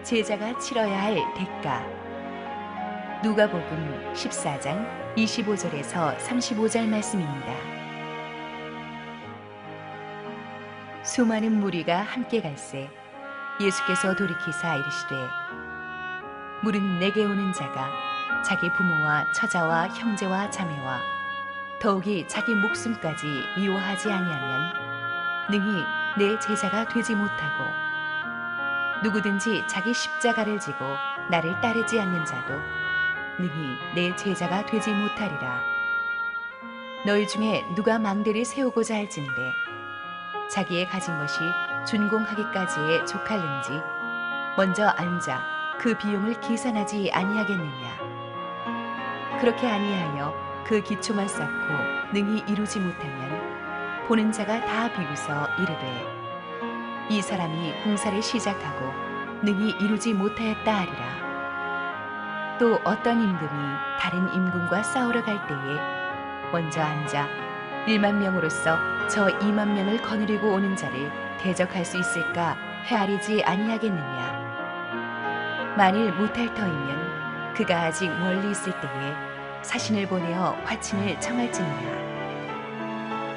제자가 치러야 할 대가. 누가복음 14장 25절에서 35절 말씀입니다. 수많은 무리가 함께 갈새 예수께서 돌이키사 이르시되, 물은 내게 오는 자가 자기 부모와 처자와 형제와 자매와 더욱이 자기 목숨까지 미워하지 아니하면 능히 내 제자가 되지 못하고, 누구든지 자기 십자가를 지고 나를 따르지 않는 자도 능히 내 제자가 되지 못하리라. 너희 중에 누가 망대를 세우고자 할진대 자기의 가진 것이 준공하기까지에 족할는지 먼저 앉아 그 비용을 계산하지 아니하겠느냐. 그렇게 아니하여 그 기초만 쌓고 능히 이루지 못하면 보는 자가 다 비웃어 이르되, 이 사람이 공사를 시작하고 능히 이루지 못하였다 하리라. 또 어떤 임금이 다른 임금과 싸우러 갈 때에 먼저 앉아 1만 명으로서 저 2만 명을 거느리고 오는 자를 대적할 수 있을까 헤아리지 아니하겠느냐. 만일 못할 터이면 그가 아직 멀리 있을 때에 사신을 보내어 화친을 청할지니라.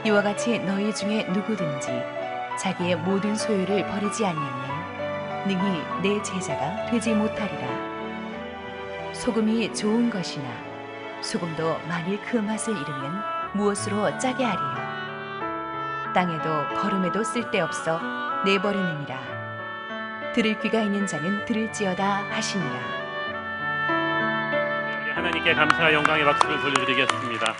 이와 같이 너희 중에 누구든지 자기의 모든 소유를 버리지 아니하면 능히 내 제자가 되지 못하리라. 소금이 좋은 것이나 소금도 만일 그 맛을 잃으면 무엇으로 짜게 하리요. 땅에도 거름에도 쓸데없어 내버리느니라. 들을 귀가 있는 자는 들을지어다 하시니라. 우리 하나님께 감사와 영광의 박수를 돌려드리겠습니다.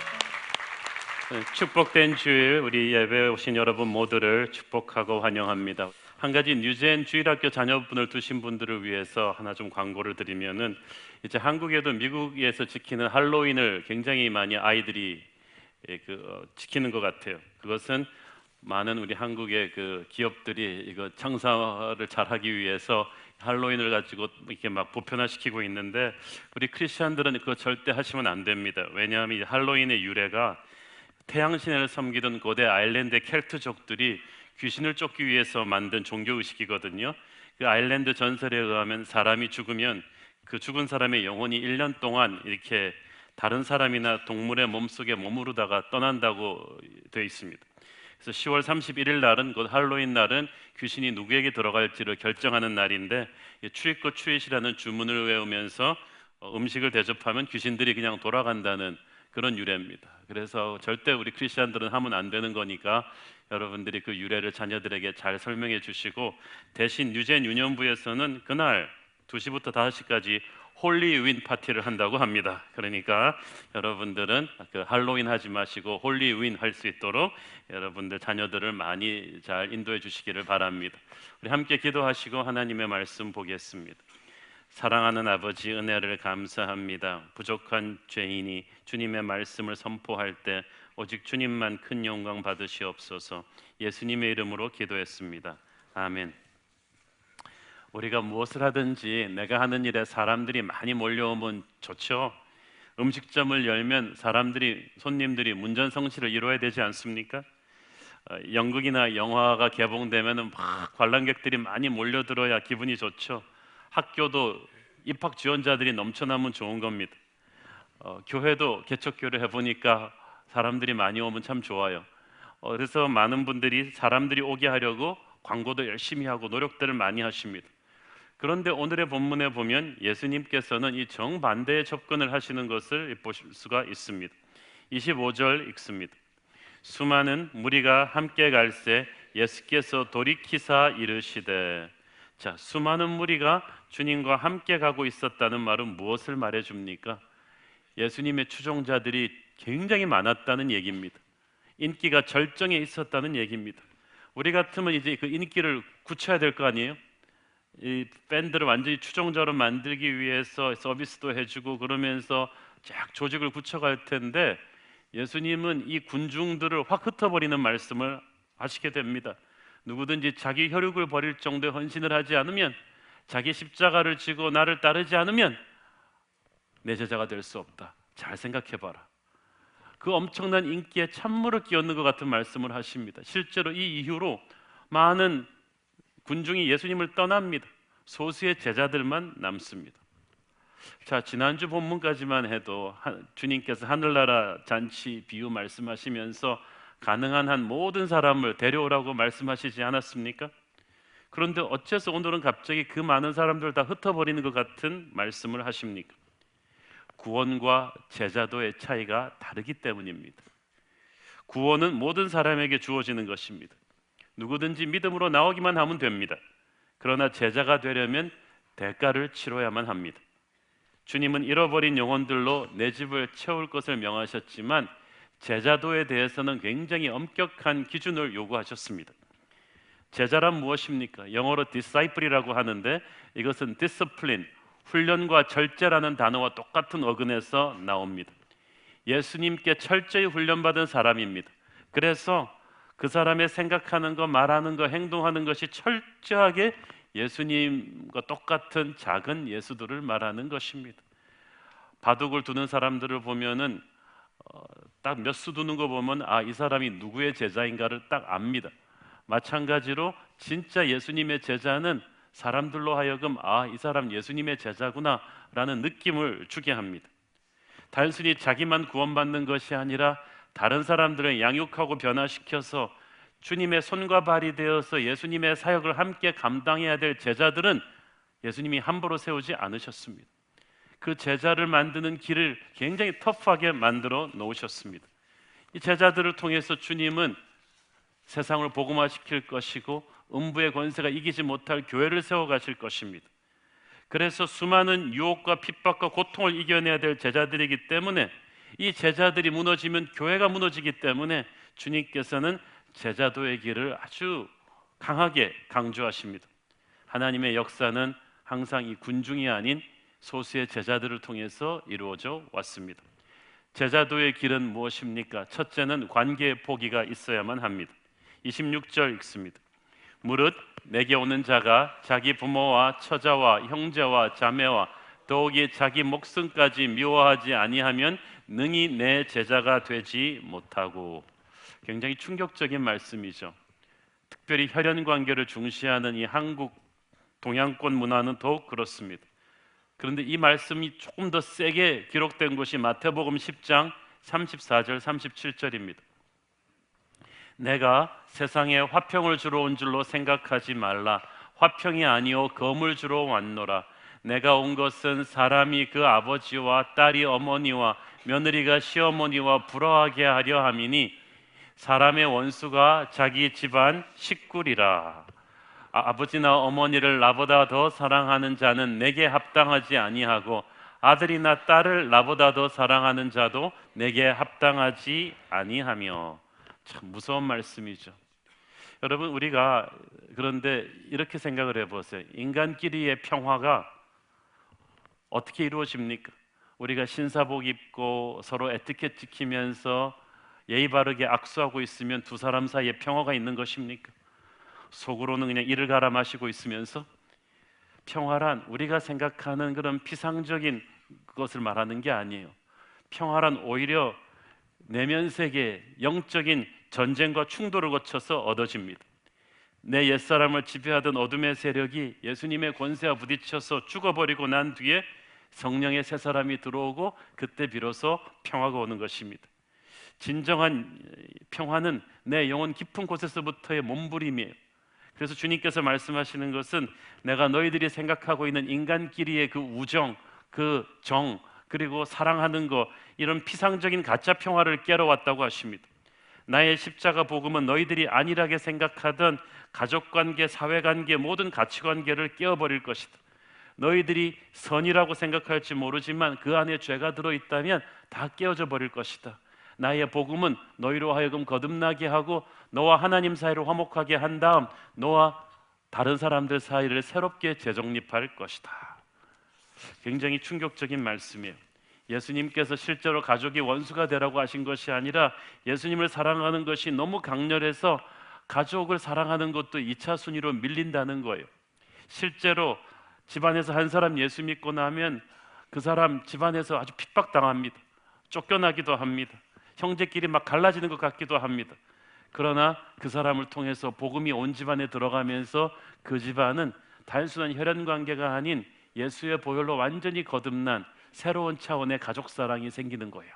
축복된 주일, 우리 예배에 오신 여러분 모두를 축복하고 환영합니다. 한 가지 뉴젠 주일학교 자녀분을 두신 분들을 위해서 하나 좀 광고를 드리면은, 이제 한국에도 미국에서 지키는 할로윈을 굉장히 많이 아이들이 지키는 것 같아요. 그것은 많은 우리 한국의 그 기업들이 이거 장사를 잘하기 위해서 할로윈을 가지고 이렇게 막 보편화시키고 있는데, 우리 크리스천들은 그거 절대 하시면 안 됩니다. 왜냐하면 이 할로윈의 유래가 태양신을 섬기던 고대 아일랜드 켈트족들이 귀신을 쫓기 위해서 만든 종교의식이거든요. 그 아일랜드 전설에 의하면 사람이 죽으면 그 죽은 사람의 영혼이 1년 동안 이렇게 다른 사람이나 동물의 몸속에 머무르다가 떠난다고 되어 있습니다. 그래서 10월 31일 날은, 곧 할로윈 날은 귀신이 누구에게 들어갈지를 결정하는 날인데, 트릭 오 트릿이라는 주문을 외우면서 음식을 대접하면 귀신들이 그냥 돌아간다는 그런 유래입니다. 그래서 절대 우리 크리스천들은 하면 안 되는 거니까 여러분들이 그 유래를 자녀들에게 잘 설명해 주시고, 대신 뉴젠 유년부에서는 그날 2시부터 5시까지 홀리윈 파티를 한다고 합니다. 그러니까 여러분들은 그 할로윈 하지 마시고 홀리윈 할 수 있도록 여러분들 자녀들을 많이 잘 인도해 주시기를 바랍니다. 우리 함께 기도하시고 하나님의 말씀 보겠습니다. 사랑하는 아버지, 은혜를 감사합니다. 부족한 죄인이 주님의 말씀을 선포할 때 오직 주님만 큰 영광 받으시옵소서. 예수님의 이름으로 기도했습니다. 아멘. 우리가 무엇을 하든지 내가 하는 일에 사람들이 많이 몰려오면 좋죠. 음식점을 열면 손님들이 문전성시를 이루어야 되지 않습니까? 연극이나 영화가 개봉되면 막 관람객들이 많이 몰려들어야 기분이 좋죠. 학교도 입학 지원자들이 넘쳐나면 좋은 겁니다. 교회도 개척교회 해보니까 사람들이 많이 오면 참 좋아요. 그래서 많은 분들이 사람들이 오게 하려고 광고도 열심히 하고 노력들을 많이 하십니다. 그런데 오늘의 본문에 보면 예수님께서는 이 정반대의 접근을 하시는 것을 보실 수가 있습니다. 25절 읽습니다. 수많은 무리가 함께 갈새 예수께서 돌이키사 이르시되. 자, 수많은 무리가 주님과 함께 가고 있었다는 말은 무엇을 말해줍니까? 예수님의 추종자들이 굉장히 많았다는 얘기입니다. 인기가 절정에 있었다는 얘기입니다. 우리 같으면 이제 그 인기를 굳혀야 될 거 아니에요? 이 팬들을 완전히 추종자로 만들기 위해서 서비스도 해주고 그러면서 쫙 조직을 굳혀갈 텐데, 예수님은 이 군중들을 확 흩어버리는 말씀을 하시게 됩니다. 누구든지 자기 혈육을 버릴 정도의 헌신을 하지 않으면, 자기 십자가를 지고 나를 따르지 않으면 내 제자가 될 수 없다. 잘 생각해봐라. 그 엄청난 인기에 찬물을 끼얹는 것 같은 말씀을 하십니다. 실제로 이 이후로 많은 군중이 예수님을 떠납니다. 소수의 제자들만 남습니다. 자, 지난주 본문까지만 해도 주님께서 하늘나라 잔치 비유 말씀하시면서 가능한 한 모든 사람을 데려오라고 말씀하시지 않았습니까? 그런데 어째서 오늘은 갑자기 그 많은 사람들 다 흩어버리는 것 같은 말씀을 하십니까? 구원과 제자도의 차이가 다르기 때문입니다. 구원은 모든 사람에게 주어지는 것입니다. 누구든지 믿음으로 나오기만 하면 됩니다. 그러나 제자가 되려면 대가를 치러야만 합니다. 주님은 잃어버린 영혼들로 내 집을 채울 것을 명하셨지만 제자도에 대해서는 굉장히 엄격한 기준을 요구하셨습니다. 제자란 무엇입니까? 영어로 disciple이라고 하는데 이것은 discipline, 훈련과 절제라는 단어와 똑같은 어근에서 나옵니다. 예수님께 철저히 훈련받은 사람입니다. 그래서 그 사람의 생각하는 것, 말하는 것, 행동하는 것이 철저하게 예수님과 똑같은 작은 예수들을 말하는 것입니다. 바둑을 두는 사람들을 보면은 딱 몇 수 두는 거 보면 이 사람이 누구의 제자인가를 딱 압니다. 마찬가지로 진짜 예수님의 제자는 사람들로 하여금 이 사람 예수님의 제자구나 라는 느낌을 주게 합니다. 단순히 자기만 구원받는 것이 아니라 다른 사람들을 양육하고 변화시켜서 주님의 손과 발이 되어서 예수님의 사역을 함께 감당해야 될 제자들은 예수님이 함부로 세우지 않으셨습니다. 그 제자를 만드는 길을 굉장히 터프하게 만들어 놓으셨습니다. 이 제자들을 통해서 주님은 세상을 복음화시킬 것이고 음부의 권세가 이기지 못할 교회를 세워가실 것입니다. 그래서 수많은 유혹과 핍박과 고통을 이겨내야 될 제자들이기 때문에 이 제자들이 무너지면 교회가 무너지기 때문에 주님께서는 제자도의 길을 아주 강하게 강조하십니다. 하나님의 역사는 항상 이 군중이 아닌 소수의 제자들을 통해서 이루어져 왔습니다. 제자도의 길은 무엇입니까? 첫째는 관계의 포기가 있어야만 합니다. 26절 읽습니다. 무릇 내게 오는 자가 자기 부모와 처자와 형제와 자매와 더욱이 자기 목숨까지 미워하지 아니하면 능히 내 제자가 되지 못하고. 굉장히 충격적인 말씀이죠. 특별히 혈연 관계를 중시하는 이 한국 동양권 문화는 더욱 그렇습니다. 그런데 이 말씀이 조금 더 세게 기록된 곳이 마태복음 10장 34절 37절입니다. 내가 세상에 화평을 주러 온 줄로 생각하지 말라. 화평이 아니요 검을 주러 왔노라. 내가 온 것은 사람이 그 아버지와 딸이 어머니와 며느리가 시어머니와 불화하게 하려 함이니 사람의 원수가 자기 집안 식구리라. 아버지나 어머니를 나보다 더 사랑하는 자는 내게 합당하지 아니하고 아들이나 딸을 나보다 더 사랑하는 자도 내게 합당하지 아니하며. 참 무서운 말씀이죠. 여러분, 우리가 그런데 이렇게 생각을 해보세요. 인간끼리의 평화가 어떻게 이루어집니까? 우리가 신사복 입고 서로 에티켓 지키면서 예의 바르게 악수하고 있으면 두 사람 사이에 평화가 있는 것입니까? 속으로는 그냥 이를 갈아 마시고 있으면서. 평화란 우리가 생각하는 그런 피상적인 것을 말하는 게 아니에요. 평화란 오히려 내면 세계 영적인 전쟁과 충돌을 거쳐서 얻어집니다. 내 옛사람을 지배하던 어둠의 세력이 예수님의 권세와 부딪혀서 죽어버리고 난 뒤에 성령의 새 사람이 들어오고 그때 비로소 평화가 오는 것입니다. 진정한 평화는 내 영혼 깊은 곳에서부터의 몸부림이에요. 그래서 주님께서 말씀하시는 것은 내가 너희들이 생각하고 있는 인간끼리의 그 우정, 그 정, 그리고 사랑하는 것, 이런 피상적인 가짜 평화를 깨러 왔다고 하십니다. 나의 십자가 복음은 너희들이 안일하게 생각하던 가족관계, 사회관계, 모든 가치관계를 깨어버릴 것이다. 너희들이 선이라고 생각할지 모르지만 그 안에 죄가 들어있다면 다 깨어져 버릴 것이다. 나의 복음은 너희로 하여금 거듭나게 하고 너와 하나님 사이를 화목하게 한 다음 너와 다른 사람들 사이를 새롭게 재정립할 것이다. 굉장히 충격적인 말씀이에요. 예수님께서 실제로 가족이 원수가 되라고 하신 것이 아니라 예수님을 사랑하는 것이 너무 강렬해서 가족을 사랑하는 것도 2차 순위로 밀린다는 거예요. 실제로 집안에서 한 사람 예수 믿고 나면 그 사람 집안에서 아주 핍박당합니다. 쫓겨나기도 합니다. 형제끼리 막 갈라지는 것 같기도 합니다. 그러나 그 사람을 통해서 복음이 온 집안에 들어가면서 그 집안은 단순한 혈연 관계가 아닌 예수의 보혈로 완전히 거듭난 새로운 차원의 가족 사랑이 생기는 거예요.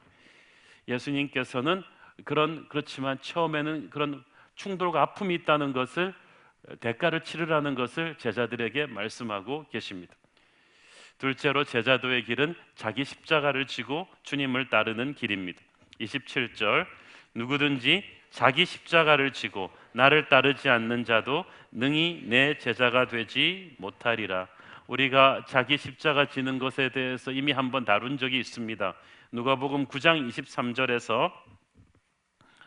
예수님께서는 그렇지만 처음에는 그런 충돌과 아픔이 있다는 것을, 대가를 치르라는 것을 제자들에게 말씀하고 계십니다. 둘째로 제자도의 길은 자기 십자가를 지고 주님을 따르는 길입니다. 27절, 누구든지 자기 십자가를 지고 나를 따르지 않는 자도 능히 내 제자가 되지 못하리라. 우리가 자기 십자가 지는 것에 대해서 이미 한번 다룬 적이 있습니다. 누가복음 9장 23절에서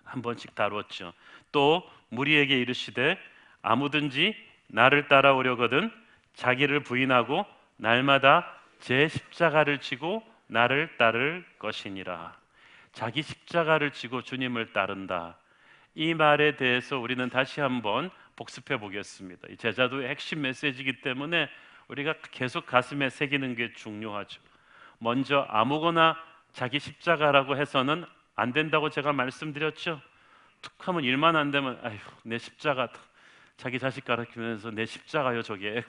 한 번씩 다루었죠. 또 무리에게 이르시되 아무든지 나를 따라오려거든 자기를 부인하고 날마다 제 십자가를 지고 나를 따를 것이니라. 자기 십자가를 지고 주님을 따른다. 이 말에 대해서 우리는 다시 한번 복습해 보겠습니다. 이 제자도의 핵심 메시지이기 때문에 우리가 계속 가슴에 새기는 게 중요하죠. 먼저 아무거나 자기 십자가라고 해서는 안 된다고 제가 말씀드렸죠. 툭 하면 일만 안 되면 아휴 내 십자가, 자기 자식 가르치면서 내 십자가요 저게.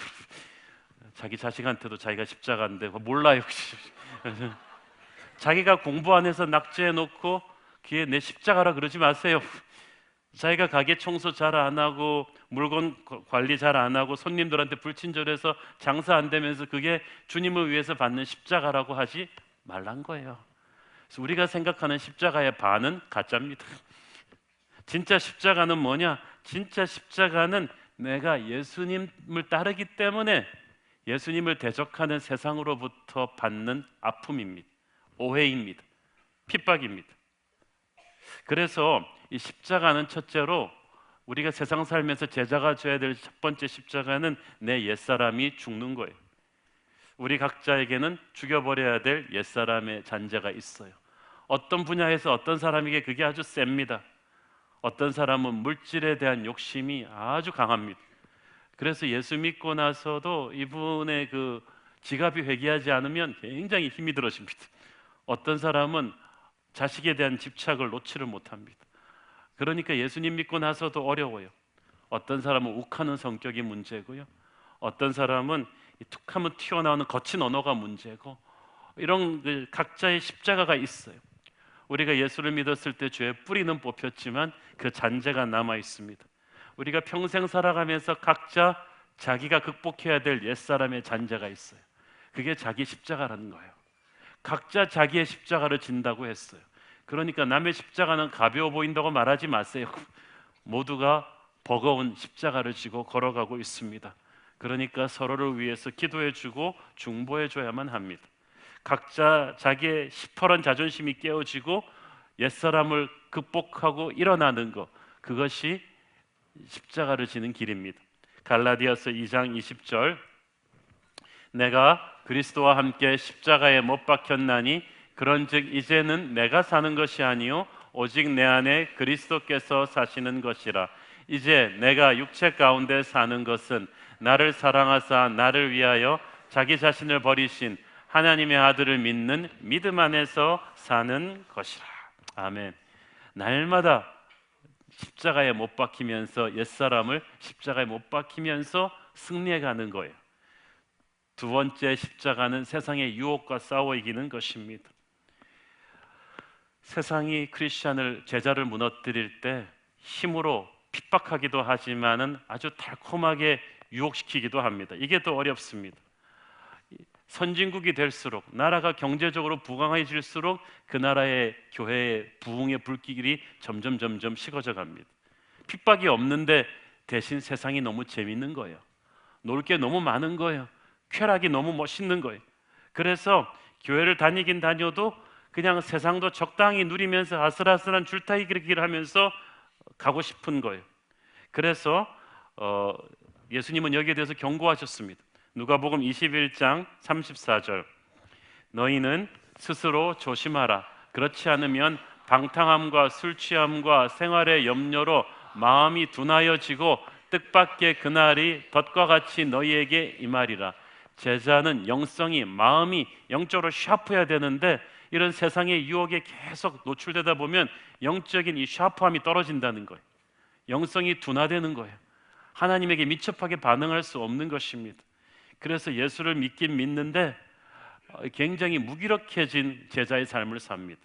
자기 자식한테도 자기가 십자가인데 몰라요. 자기가 공부 안 해서 낙제해 놓고 그게 내 십자가라 그러지 마세요. 자기가 가게 청소 잘 안 하고 물건 관리 잘 안 하고 손님들한테 불친절해서 장사 안 되면서 그게 주님을 위해서 받는 십자가라고 하지 말란 거예요. 그래서 우리가 생각하는 십자가의 반은 가짜입니다. 진짜 십자가는 뭐냐? 진짜 십자가는 내가 예수님을 따르기 때문에 예수님을 대적하는 세상으로부터 받는 아픔입니다. 오해입니다. 핍박입니다. 그래서 이 십자가는 첫째로 우리가 세상 살면서 제자가 져야 될 첫 번째 십자가는 내 옛사람이 죽는 거예요. 우리 각자에게는 죽여버려야 될 옛사람의 잔재가 있어요. 어떤 분야에서 어떤 사람에게 그게 아주 셉니다. 어떤 사람은 물질에 대한 욕심이 아주 강합니다. 그래서 예수 믿고 나서도 이분의 그 지갑이 회개하지 않으면 굉장히 힘이 들어집니다. 어떤 사람은 자식에 대한 집착을 놓지를 못합니다. 그러니까 예수님 믿고 나서도 어려워요. 어떤 사람은 욱하는 성격이 문제고요. 어떤 사람은 툭하면 튀어나오는 거친 언어가 문제고, 이런 그 각자의 십자가가 있어요. 우리가 예수를 믿었을 때 죄의 뿌리는 뽑혔지만 그 잔재가 남아 있습니다. 우리가 평생 살아가면서 각자 자기가 극복해야 될 옛사람의 잔재가 있어요. 그게 자기 십자가라는 거예요. 각자 자기의 십자가를 진다고 했어요. 그러니까 남의 십자가는 가벼워 보인다고 말하지 마세요. 모두가 버거운 십자가를 지고 걸어가고 있습니다. 그러니까 서로를 위해서 기도해주고 중보해줘야만 합니다. 각자 자기의 시퍼런 자존심이 깨어지고 옛사람을 극복하고 일어나는 것, 그것이 십자가를 지는 길입니다. 갈라디아서 2장 20절, 내가 그리스도와 함께 십자가에 못 박혔나니 그런즉 이제는 내가 사는 것이 아니요 오직 내 안에 그리스도께서 사시는 것이라. 이제 내가 육체 가운데 사는 것은 나를 사랑하사 나를 위하여 자기 자신을 버리신 하나님의 아들을 믿는 믿음 안에서 사는 것이라. 아멘. 날마다 십자가에 못 박히면서, 옛사람을 십자가에 못 박히면서 승리해 가는 거예요. 두 번째 십자가는 세상의 유혹과 싸워 이기는 것입니다. 세상이 크리스찬을, 제자를 무너뜨릴 때 힘으로 핍박하기도 하지만은 아주 달콤하게 유혹시키기도 합니다. 이게 더 어렵습니다. 선진국이 될수록, 나라가 경제적으로 부강해질수록 그 나라의 교회의 부흥의 불길이 점점 식어져 갑니다. 핍박이 없는데 대신 세상이 너무 재밌는 거예요. 놀 게 너무 많은 거예요. 쾌락이 너무 멋있는 거예요. 그래서 교회를 다니긴 다녀도 그냥 세상도 적당히 누리면서 아슬아슬한 줄타기를 하면서 가고 싶은 거예요. 그래서 예수님은 여기에 대해서 경고하셨습니다. 누가복음 21장 34절, 너희는 스스로 조심하라. 그렇지 않으면 방탕함과 술 취함과 생활의 염려로 마음이 둔하여지고 뜻밖의 그날이 덫과 같이 너희에게 임하리라. 제자는 영성이, 마음이 영적으로 샤프해야 되는데 이런 세상의 유혹에 계속 노출되다 보면 영적인 이 샤프함이 떨어진다는 거예요. 영성이 둔화되는 거예요. 하나님에게 민첩하게 반응할 수 없는 것입니다. 그래서 예수를 믿긴 믿는데 굉장히 무기력해진 제자의 삶을 삽니다.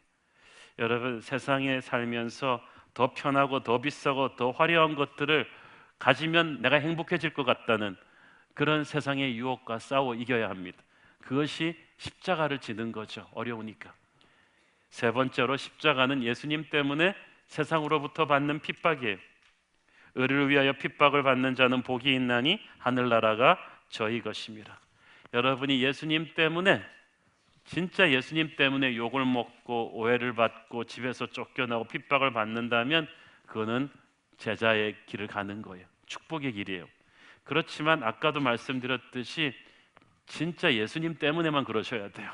여러분, 세상에 살면서 더 편하고 더 비싸고 더 화려한 것들을 가지면 내가 행복해질 것 같다는 그런 세상의 유혹과 싸워 이겨야 합니다. 그것이 십자가를 지는 거죠. 어려우니까. 세 번째로, 십자가는 예수님 때문에 세상으로부터 받는 핍박이에요. 의를 위하여 핍박을 받는 자는 복이 있나니 하늘나라가 저희 것입니다. 여러분이 예수님 때문에, 진짜 예수님 때문에 욕을 먹고 오해를 받고 집에서 쫓겨나고 핍박을 받는다면 그거는 제자의 길을 가는 거예요. 축복의 길이에요. 그렇지만 아까도 말씀드렸듯이 진짜 예수님 때문에만 그러셔야 돼요.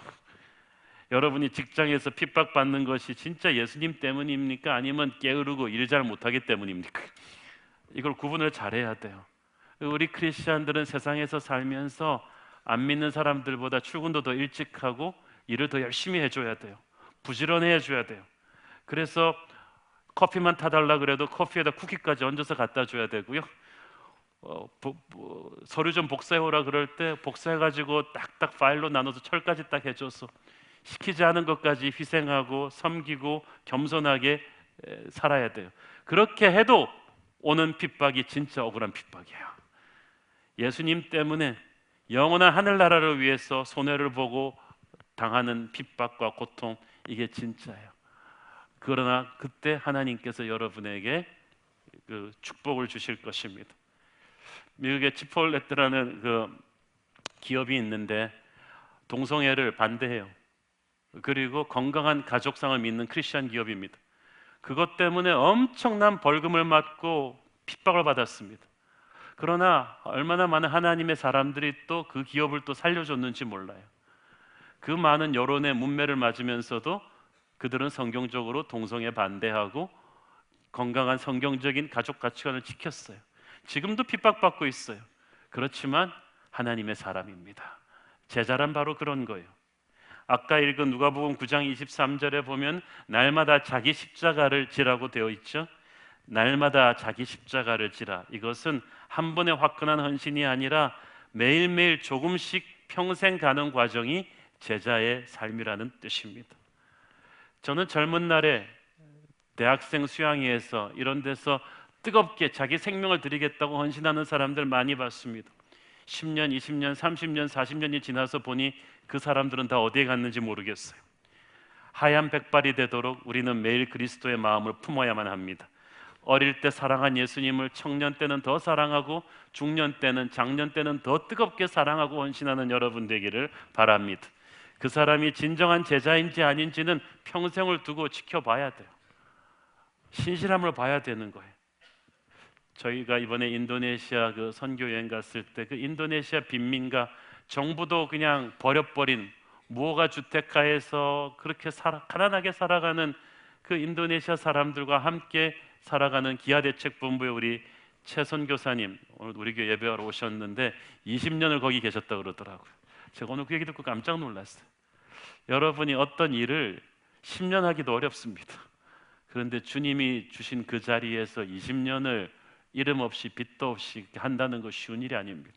여러분이 직장에서 핍박받는 것이 진짜 예수님 때문입니까? 아니면 게으르고 일 잘 못하기 때문입니까? 이걸 구분을 잘해야 돼요. 우리 크리스천들은 세상에서 살면서 안 믿는 사람들보다 출근도 더 일찍 하고 일을 더 열심히 해줘야 돼요. 부지런히 해줘야 돼요. 그래서 커피만 타달라 그래도 커피에다 쿠키까지 얹어서 갖다 줘야 되고요. 서류 좀 복사해오라 그럴 때 복사해가지고 딱딱 파일로 나눠서 철까지 딱 해줘서 시키지 않은 것까지 희생하고 섬기고 겸손하게 살아야 돼요. 그렇게 해도 오는 핍박이 진짜 억울한 핍박이에요. 예수님 때문에 영원한 하늘나라를 위해서 손해를 보고 당하는 핍박과 고통, 이게 진짜예요. 그러나 그때 하나님께서 여러분에게 그 축복을 주실 것입니다. 미국의 치폴레트라는 그 기업이 있는데 동성애를 반대해요. 그리고 건강한 가족상을 믿는 크리스천 기업입니다. 그것 때문에 엄청난 벌금을 맞고 핍박을 받았습니다. 그러나 얼마나 많은 하나님의 사람들이 또 그 기업을 또 살려줬는지 몰라요. 그 많은 여론의 문매를 맞으면서도 그들은 성경적으로 동성애 반대하고 건강한 성경적인 가족 가치관을 지켰어요. 지금도 핍박받고 있어요. 그렇지만 하나님의 사람입니다. 제자란 바로 그런 거예요. 아까 읽은 누가복음 9장 23절에 보면 날마다 자기 십자가를 지라고 되어 있죠. 날마다 자기 십자가를 지라. 이것은 한 번의 화끈한 헌신이 아니라 매일매일 조금씩 평생 가는 과정이 제자의 삶이라는 뜻입니다. 저는 젊은 날에 대학생 수양회에서 이런 데서 뜨겁게 자기 생명을 드리겠다고 헌신하는 사람들 많이 봤습니다. 10년, 20년, 30년, 40년이 지나서 보니 그 사람들은 다 어디에 갔는지 모르겠어요. 하얀 백발이 되도록 우리는 매일 그리스도의 마음을 품어야만 합니다. 어릴 때 사랑한 예수님을 청년 때는 더 사랑하고 중년 때는, 장년 때는 더 뜨겁게 사랑하고 헌신하는 여러분 되기를 바랍니다. 그 사람이 진정한 제자인지 아닌지는 평생을 두고 지켜봐야 돼요. 신실함을 봐야 되는 거예요. 저희가 이번에 인도네시아 그 선교 여행 갔을 때 그 인도네시아 빈민가, 정부도 그냥 버려버린 무허가 주택가에서 그렇게 가난하게 살아가는 그 인도네시아 사람들과 함께 살아가는 기아대책본부의 우리 최 선교사님, 오늘 우리 교회 예배하러 오셨는데 20년을 거기 계셨다고 그러더라고요. 제가 오늘 그 얘기 듣고 깜짝 놀랐어요. 여러분이 어떤 일을 10년 하기도 어렵습니다. 그런데 주님이 주신 그 자리에서 20년을 이름 없이 빚도 없이 한다는 거 쉬운 일이 아닙니다.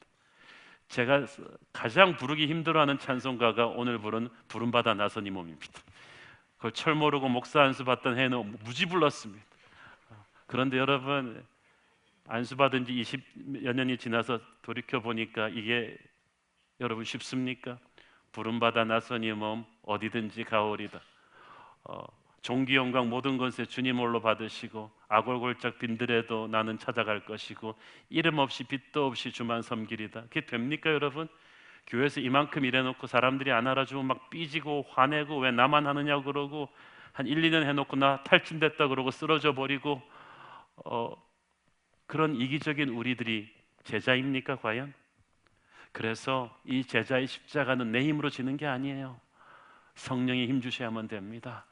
제가 가장 부르기 힘들어하는 찬송가가 오늘 부른 부름받아 나선 이 몸입니다. 그걸 철 모르고 목사 안수 받던 해는 무지 불렀습니다. 그런데 여러분, 안수 받은 지 20여 년이 지나서 돌이켜 보니까 이게 여러분 쉽습니까? 부름받아 나선 이 몸 어디든지 가오리다. 종기 영광 모든 것에 주님 홀로 받으시고 아골골짝 빈들에도 나는 찾아갈 것이고 이름 없이 빚도 없이 주만 섬기리다. 그게 됩니까 여러분? 교회에서 이만큼 일해놓고 사람들이 안 알아주면 막 삐지고 화내고 왜 나만 하느냐고 그러고 한 1, 2년 해놓고 나 탈진됐다 그러고 쓰러져 버리고 그런 이기적인 우리들이 제자입니까 과연? 그래서 이 제자의 십자가는 내 힘으로 지는 게 아니에요. 성령이 힘 주셔야만 됩니다.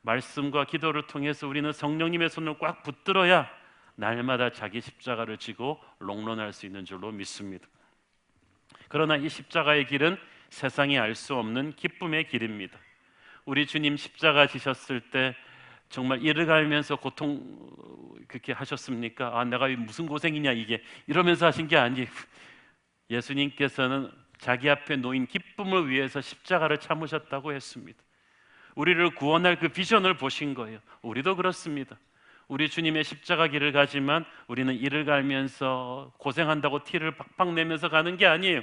말씀과 기도를 통해서 우리는 성령님의 손을 꽉 붙들어야 날마다 자기 십자가를 지고 롱런할 수 있는 줄로 믿습니다. 그러나 이 십자가의 길은 세상이 알 수 없는 기쁨의 길입니다. 우리 주님 십자가 지셨을 때 정말 이를 갈면서 고통 그렇게 하셨습니까? 내가 무슨 고생이냐 이게 이러면서 하신 게 아니에요. 예수님께서는 자기 앞에 놓인 기쁨을 위해서 십자가를 참으셨다고 했습니다. 우리를 구원할 그 비전을 보신 거예요. 우리도 그렇습니다. 우리 주님의 십자가 길을 가지만 우리는 이를 갈면서 고생한다고 티를 팍팍 내면서 가는 게 아니에요.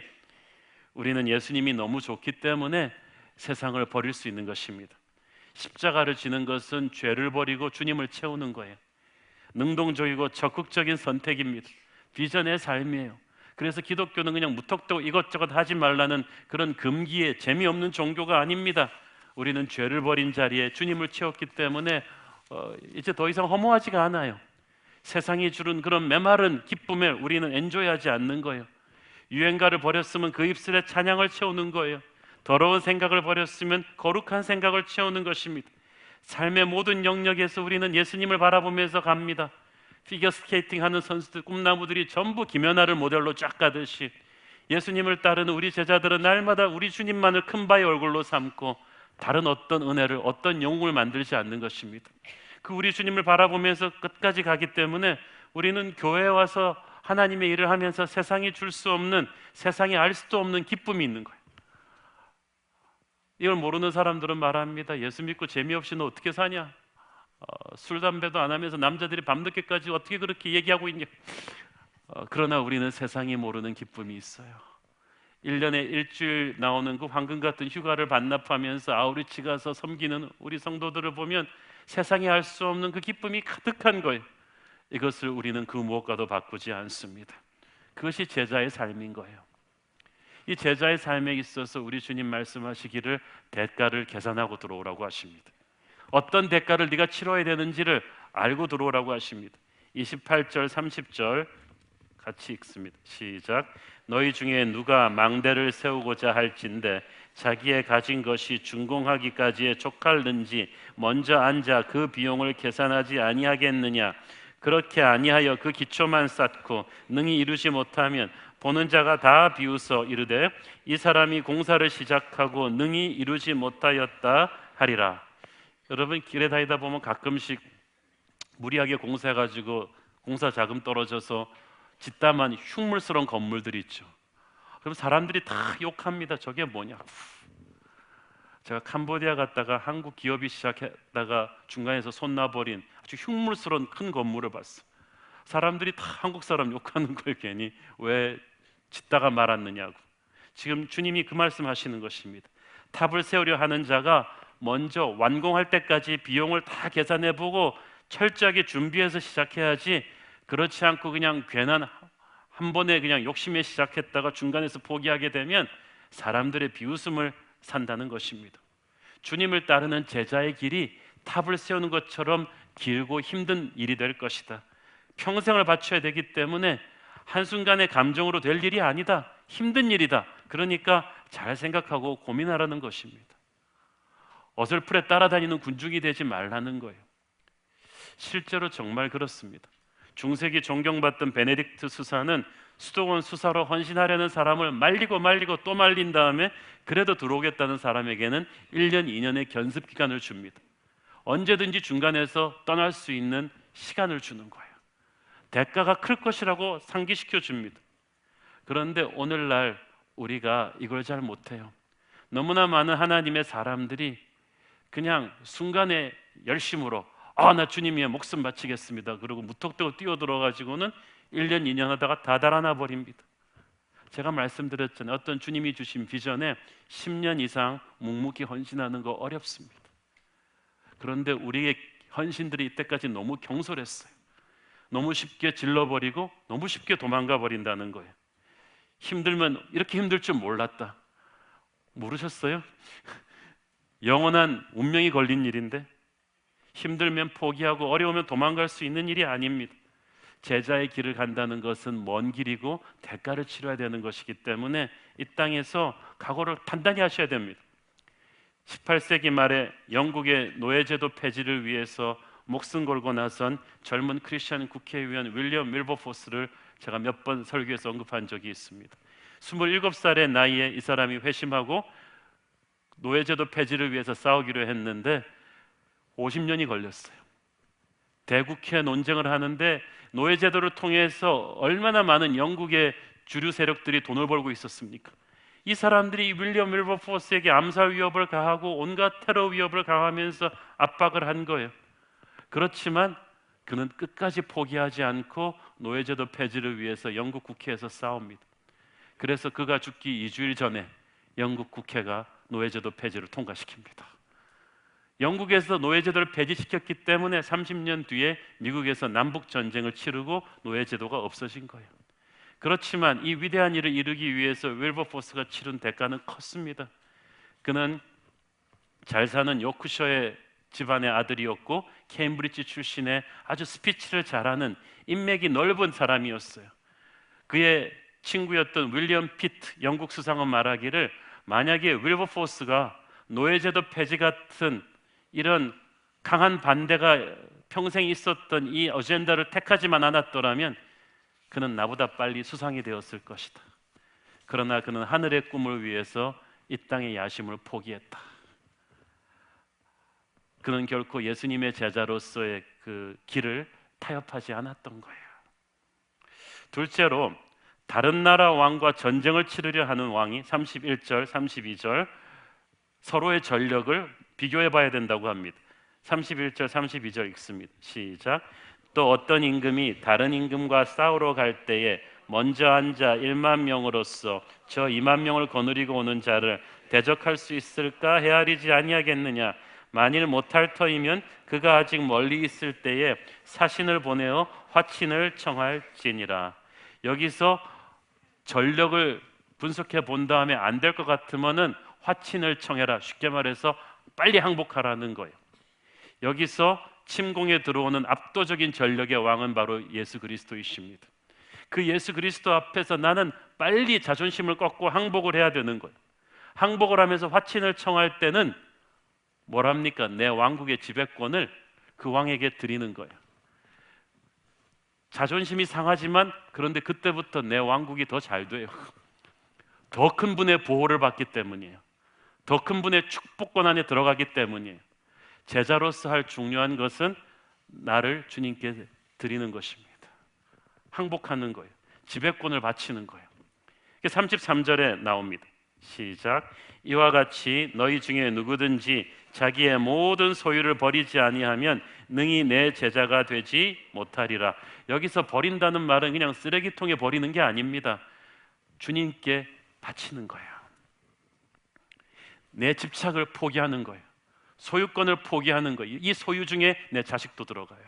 우리는 예수님이 너무 좋기 때문에 세상을 버릴 수 있는 것입니다. 십자가를 지는 것은 죄를 버리고 주님을 채우는 거예요. 능동적이고 적극적인 선택입니다. 비전의 삶이에요. 그래서 기독교는 그냥 무턱대고 이것저것 하지 말라는 그런 금기의 재미없는 종교가 아닙니다. 우리는 죄를 버린 자리에 주님을 채웠기 때문에 이제 더 이상 허무하지가 않아요. 세상이 주는 그런 메마른 기쁨에 우리는 엔조이하지 않는 거예요. 유행가를 버렸으면 그 입술에 찬양을 채우는 거예요. 더러운 생각을 버렸으면 거룩한 생각을 채우는 것입니다. 삶의 모든 영역에서 우리는 예수님을 바라보면서 갑니다. 피겨스케이팅 하는 선수들, 꿈나무들이 전부 김연아를 모델로 쫙 가듯이 예수님을 따르는 우리 제자들은 날마다 우리 주님만을 큰 바의 얼굴로 삼고 다른 어떤 은혜를, 어떤 영웅을 만들지 않는 것입니다. 그 우리 주님을 바라보면서 끝까지 가기 때문에 우리는 교회에 와서 하나님의 일을 하면서 세상이 줄 수 없는, 세상이 알 수도 없는 기쁨이 있는 거예요. 이걸 모르는 사람들은 말합니다. 예수 믿고 재미없이 너 어떻게 사냐? 술, 담배도 안 하면서 남자들이 밤늦게까지 어떻게 그렇게 얘기하고 있냐? 그러나 우리는 세상이 모르는 기쁨이 있어요. 1년에 일주일 나오는 그 황금 같은 휴가를 반납하면서 아우리치 가서 섬기는 우리 성도들을 보면 세상이 알 수 없는 그 기쁨이 가득한 거예요. 이것을 우리는 그 무엇과도 바꾸지 않습니다. 그것이 제자의 삶인 거예요. 이 제자의 삶에 있어서 우리 주님 말씀하시기를 대가를 계산하고 들어오라고 하십니다. 어떤 대가를 네가 치러야 되는지를 알고 들어오라고 하십니다. 28절 30절 같이 읽습니다. 시작. 너희 중에 누가 망대를 세우고자 할진대 자기의 가진 것이 준공하기까지에 족할는지 먼저 앉아 그 비용을 계산하지 아니하겠느냐. 그렇게 아니하여 그 기초만 쌓고 능히 이루지 못하면 보는 자가 다 비웃어 이르되 이 사람이 공사를 시작하고 능히 이루지 못하였다 하리라. 여러분 길에 다니다 보면 가끔씩 무리하게 공사해가지고 공사 자금 떨어져서 짓다만 흉물스러운 건물들이 있죠. 그럼 사람들이 다 욕합니다. 저게 뭐냐. 제가 캄보디아 갔다가 한국 기업이 시작했다가 중간에서 손 놔버린 아주 흉물스러운 큰 건물을 봤어. 사람들이 다 한국 사람 욕하는 거예요. 괜히 왜 짓다가 말았느냐고. 지금 주님이 그 말씀하시는 것입니다. 탑을 세우려 하는 자가 먼저 완공할 때까지 비용을 다 계산해보고 철저하게 준비해서 시작해야지, 그렇지 않고 그냥 괜한 한 번에 그냥 욕심에 시작했다가 중간에서 포기하게 되면 사람들의 비웃음을 산다는 것입니다. 주님을 따르는 제자의 길이 탑을 세우는 것처럼 길고 힘든 일이 될 것이다. 평생을 바쳐야 되기 때문에 한순간의 감정으로 될 일이 아니다. 힘든 일이다. 그러니까 잘 생각하고 고민하라는 것입니다. 어설프게 따라다니는 군중이 되지 말라는 거예요. 실제로 정말 그렇습니다. 중세기 존경받던 베네딕트 수사는 수도원 수사로 헌신하려는 사람을 말리고 또 말린 다음에 그래도 들어오겠다는 사람에게는 1년, 2년의 견습 기간을 줍니다. 언제든지 중간에서 떠날 수 있는 시간을 주는 거예요. 대가가 클 것이라고 상기시켜 줍니다. 그런데 오늘날 우리가 이걸 잘 못해요. 너무나 많은 하나님의 사람들이 그냥 순간의 열심으로 나 주님이에 목숨 바치겠습니다. 그리고 무턱대고 뛰어들어가지고는 1년, 2년 하다가 다 달아나 버립니다. 제가 말씀드렸잖아요. 어떤 주님이 주신 비전에 10년 이상 묵묵히 헌신하는 거 어렵습니다. 그런데 우리의 헌신들이 이때까지 너무 경솔했어요. 너무 쉽게 질러버리고 너무 쉽게 도망가 버린다는 거예요. 힘들면 이렇게 힘들 줄 몰랐다. 모르셨어요? 영원한 운명이 걸린 일인데 힘들면 포기하고 어려우면 도망갈 수 있는 일이 아닙니다. 제자의 길을 간다는 것은 먼 길이고 대가를 치러야 되는 것이기 때문에 이 땅에서 각오를 단단히 하셔야 됩니다. 18세기 말에 영국의 노예제도 폐지를 위해서 목숨 걸고 나선 젊은 크리스천 국회의원 윌리엄 밀버포스를 제가 몇 번 설교에서 언급한 적이 있습니다. 27살의 나이에 이 사람이 회심하고 노예제도 폐지를 위해서 싸우기로 했는데 50년이 걸렸어요. 대국회 논쟁을 하는데 노예제도를 통해서 얼마나 많은 영국의 주류 세력들이 돈을 벌고 있었습니까? 이 사람들이 윌리엄 윌버포스에게 암살 위협을 가하고 온갖 테러 위협을 가하면서 압박을 한 거예요. 그렇지만 그는 끝까지 포기하지 않고 노예제도 폐지를 위해서 영국 국회에서 싸웁니다. 그래서 그가 죽기 2주일 전에 영국 국회가 노예제도 폐지를 통과시킵니다. 영국에서 노예제도를 폐지시켰기 때문에 30년 뒤에 미국에서 남북전쟁을 치르고 노예제도가 없어진 거예요. 그렇지만 이 위대한 일을 이루기 위해서 윌버포스가 치른 대가는 컸습니다. 그는 잘 사는 요크셔의 집안의 아들이었고 케임브리지 출신의 아주 스피치를 잘하는 인맥이 넓은 사람이었어요. 그의 친구였던 윌리엄 피트 영국 수상은 말하기를, 만약에 윌버포스가 노예제도 폐지 같은 이런 강한 반대가 평생 있었던 이 어젠다를 택하지만 않았더라면 그는 나보다 빨리 수상이 되었을 것이다. 그러나 그는 하늘의 꿈을 위해서 이 땅의 야심을 포기했다. 그는 결코 예수님의 제자로서의 그 길을 타협하지 않았던 거예요. 둘째로, 다른 나라 왕과 전쟁을 치르려 하는 왕이 31절, 32절 서로의 전력을 비교해 봐야 된다고 합니다. 31절, 32절 읽습니다. 시작. 또 어떤 임금이 다른 임금과 싸우러 갈 때에 먼저 앉아 1만 명으로서 저 2만 명을 거느리고 오는 자를 대적할 수 있을까 헤아리지 아니하겠느냐. 만일 못할 터이면 그가 아직 멀리 있을 때에 사신을 보내어 화친을 청할지니라. 여기서 전력을 분석해 본 다음에 안 될 것 같으면은 화친을 청해라. 쉽게 말해서 빨리 항복하라는 거예요. 여기서 침공에 들어오는 압도적인 전력의 왕은 바로 예수 그리스도이십니다. 그 예수 그리스도 앞에서 나는 빨리 자존심을 꺾고 항복을 해야 되는 거예요. 항복을 하면서 화친을 청할 때는 뭐랍니까? 내 왕국의 지배권을 그 왕에게 드리는 거예요. 자존심이 상하지만 그런데 그때부터 내 왕국이 더 잘 돼요. 더 큰 분의 보호를 받기 때문이에요. 더 큰 분의 축복권 안에 들어가기 때문이에요. 제자로서 할 중요한 것은 나를 주님께 드리는 것입니다. 항복하는 거예요. 지배권을 바치는 거예요. 33절에 나옵니다. 시작. 이와 같이 너희 중에 누구든지 자기의 모든 소유를 버리지 아니하면 능히 내 제자가 되지 못하리라. 여기서 버린다는 말은 그냥 쓰레기통에 버리는 게 아닙니다. 주님께 바치는 거예요. 내 집착을 포기하는 거예요. 소유권을 포기하는 거예요. 이 소유 중에 내 자식도 들어가요.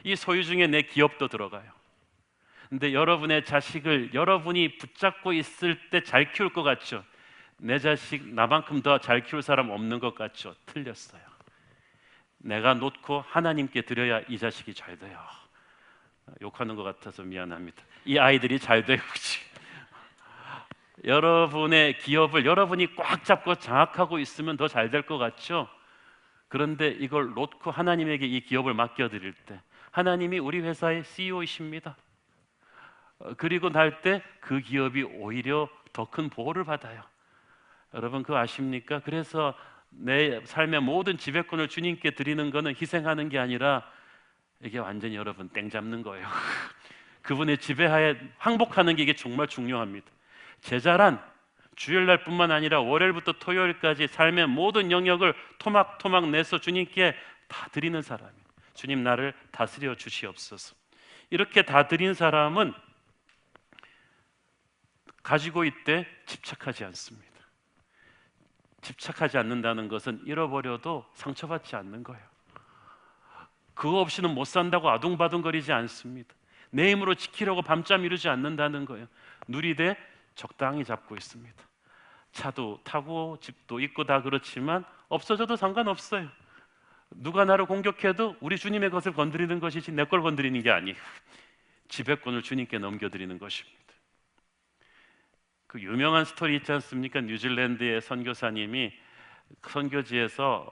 이 소유 중에 내 기업도 들어가요. 근데 여러분의 자식을 여러분이 붙잡고 있을 때 잘 키울 것 같죠? 내 자식 나만큼 더 잘 키울 사람 없는 것 같죠? 틀렸어요. 내가 놓고 하나님께 드려야 이 자식이 잘 돼요. 욕하는 것 같아서 미안합니다. 이 아이들이 잘 되고지. 여러분의 기업을 여러분이 꽉 잡고 장악하고 있으면 더 잘 될 것 같죠? 그런데 이걸 놓고 하나님에게 이 기업을 맡겨드릴 때 하나님이 우리 회사의 CEO이십니다. 그리고 날 때 그 기업이 오히려 더 큰 보호를 받아요. 여러분 그거 아십니까? 그래서 내 삶의 모든 지배권을 주님께 드리는 것은 희생하는 게 아니라 이게 완전히 여러분 땡 잡는 거예요. 그분의 지배하에 항복하는 게 이게 정말 중요합니다. 제자란 주일날 뿐만 아니라 월요일부터 토요일까지 삶의 모든 영역을 토막토막 내서 주님께 다 드리는 사람이에요. 주님 나를 다스려 주시옵소서. 이렇게 다 드린 사람은 가지고 있되 집착하지 않습니다. 집착하지 않는다는 것은 잃어버려도 상처받지 않는 거예요. 그거 없이는 못 산다고 아둥바둥거리지 않습니다. 내 힘으로 지키려고 밤잠 이루지 않는다는 거예요. 누리되 적당히 잡고 있습니다. 차도 타고 집도 있고 다 그렇지만 없어져도 상관없어요. 누가 나를 공격해도 우리 주님의 것을 건드리는 것이지 내 걸 건드리는 게 아니에요. 지배권을 주님께 넘겨드리는 것입니다. 그 유명한 스토리 있지 않습니까? 뉴질랜드의 선교사님이 선교지에서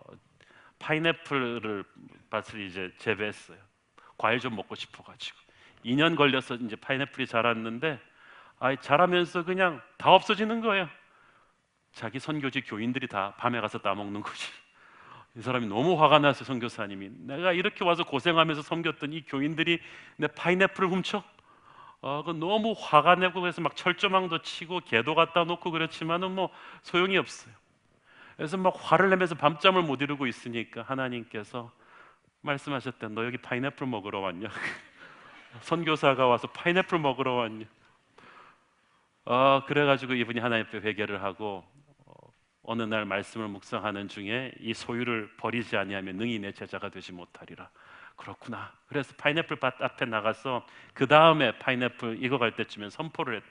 파인애플을 밭을 이제 재배했어요. 과일 좀 먹고 싶어가지고 2년 걸려서 이제 파인애플이 자랐는데 자라면서 그냥 다 없어지는 거예요. 자기 선교지 교인들이 다 밤에 가서 따먹는 거지. 이 사람이 너무 화가 나서 선교사님이 내가 이렇게 와서 고생하면서 섬겼던 이 교인들이 내 파인애플을 훔쳐? 그 너무 화가 내고 그래서 막 철조망도 치고 개도 갖다 놓고 그렇지만은 뭐 소용이 없어요. 그래서 막 화를 내면서 밤잠을 못 이루고 있으니까 하나님께서 말씀하셨대. 너 여기 파인애플 먹으러 왔냐? 선교사가 와서 파인애플 먹으러 왔냐? 그래가지고 이분이 하나님 앞에 회개를 하고 어느 날 말씀을 묵상하는 중에 이 소유를 버리지 아니하면 능히 내 제자가 되지 못하리라. 그렇구나. 그래서 파인애플 밭 앞에 나가서 그 다음에 파인애플 익어갈 때쯤에 선포를 했대.